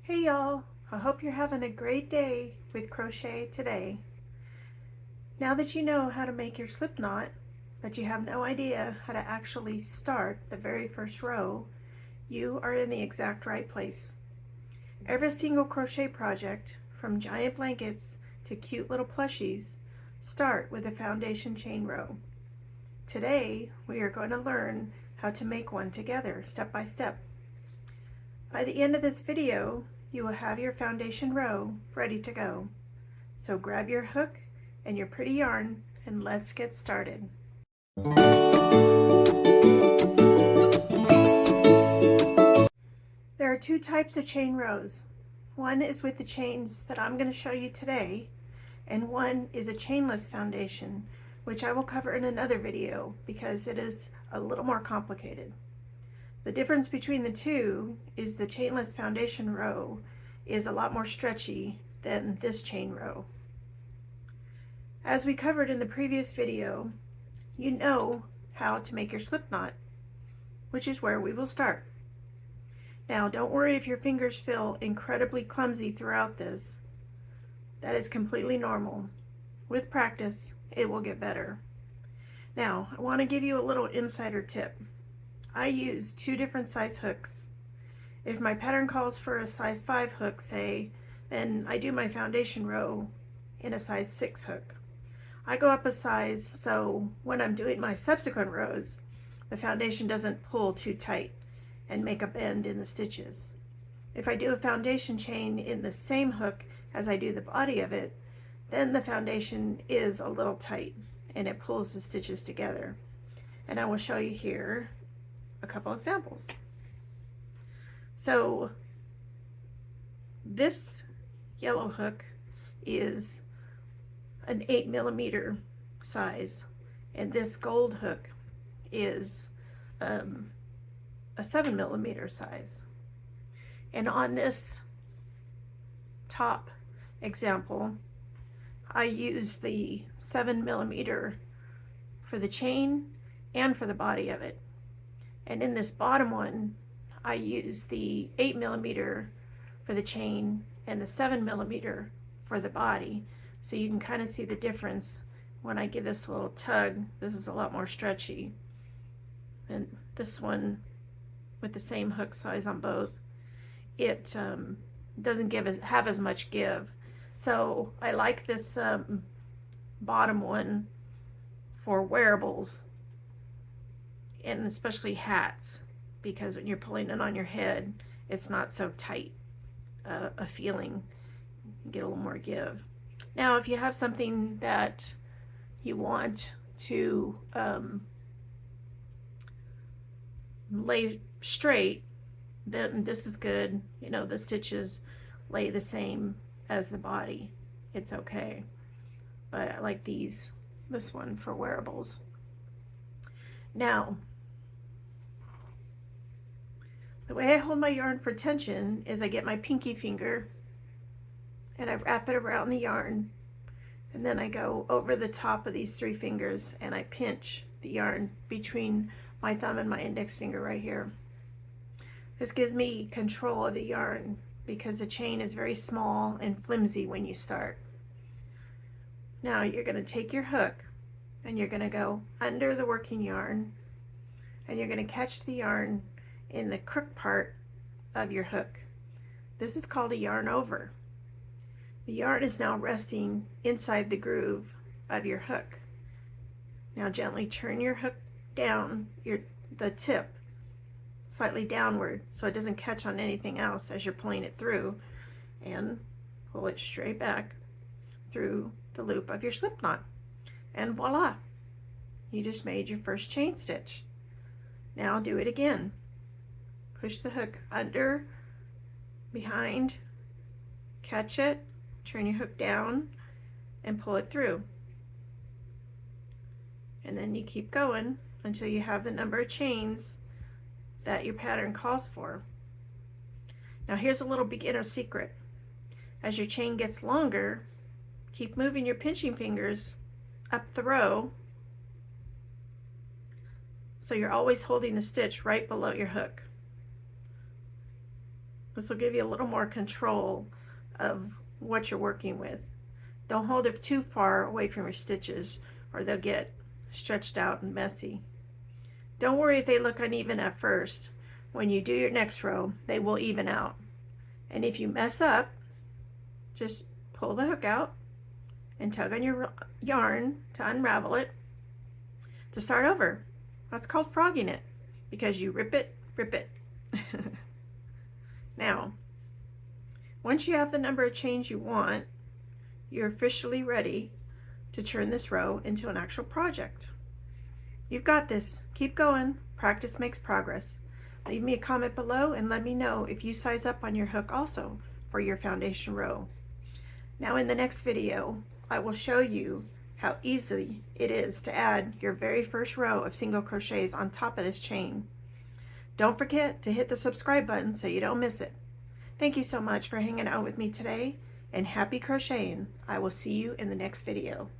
Hey y'all, I hope you're having a great day with crochet today. Now that you know how to make your slip knot, but you have no idea how to actually start the very first row, you are in the exact right place. Every single crochet project, from giant blankets to cute little plushies, start with a foundation chain row. Today, we are going to learn how to make one together, step by step. By the end of this video, you will have your foundation row ready to go. So grab your hook and your pretty yarn and let's get started. There are two types of chain rows. One is with the chains that I'm going to show you today, and one is a chainless foundation, which I will cover in another video because it is a little more complicated. The difference between the two is the chainless foundation row is a lot more stretchy than this chain row. As we covered in the previous video, you know how to make your slip knot, which is where we will start. Now, don't worry if your fingers feel incredibly clumsy throughout this. That is completely normal. With practice, it will get better. Now, I want to give you a little insider tip. I use two different size hooks. If my pattern calls for a size 5 hook, say, then I do my foundation row in a size 6 hook. I go up a size so when I'm doing my subsequent rows, the foundation doesn't pull too tight and make a bend in the stitches. If I do a foundation chain in the same hook as I do the body of it, then the foundation is a little tight and it pulls the stitches together. And I will show you here a couple examples. So this yellow hook is an 8mm size, and this gold hook is a 7mm size. And on this top example, I use the 7mm for the chain and for the body of it. And in this bottom one, I use the 8mm for the chain and the 7mm for the body. So you can kind of see the difference when I give this a little tug. This is a lot more stretchy. And this one, with the same hook size on both, it doesn't have as much give. So I like this bottom one for wearables, and especially hats, because when you're pulling it on your head, it's not so tight a feeling. You get a little more give. Now, if you have something that you want to lay straight, then this is good. You know, the stitches lay the same as the body. It's okay. But I like this one for wearables. Now, the way I hold my yarn for tension is I get my pinky finger and I wrap it around the yarn, and then I go over the top of these 3 fingers and I pinch the yarn between my thumb and my index finger right here. This gives me control of the yarn because the chain is very small and flimsy when you start. Now you're going to take your hook and you're going to go under the working yarn, and you're going to catch the yarn in the crook part of your hook. This is called a yarn over. The yarn is now resting inside the groove of your hook. Now gently turn your hook down, the tip slightly downward so it doesn't catch on anything else as you're pulling it through, and pull it straight back through the loop of your slip knot. And voila, you just made your first chain stitch. Now do it again. Push the hook under, behind, catch it, turn your hook down, and pull it through. And then you keep going until you have the number of chains that your pattern calls for. Now here's a little beginner secret. As your chain gets longer, keep moving your pinching fingers up the row so you're always holding the stitch right below your hook. This will give you a little more control of what you're working with. Don't hold it too far away from your stitches or they'll get stretched out and messy. Don't worry if they look uneven at first. When you do your next row, they will even out. And if you mess up, just pull the hook out and tug on your yarn to unravel it to start over. That's called frogging it, because you rip it. Now, once you have the number of chains you want, you're officially ready to turn this row into an actual project. You've got this. Keep going. Practice makes progress. Leave me a comment below and let me know if you size up on your hook also for your foundation row. Now in the next video, I will show you how easy it is to add your very first row of single crochets on top of this chain. Don't forget to hit the subscribe button so you don't miss it. Thank you so much for hanging out with me today, and happy crocheting. I will see you in the next video.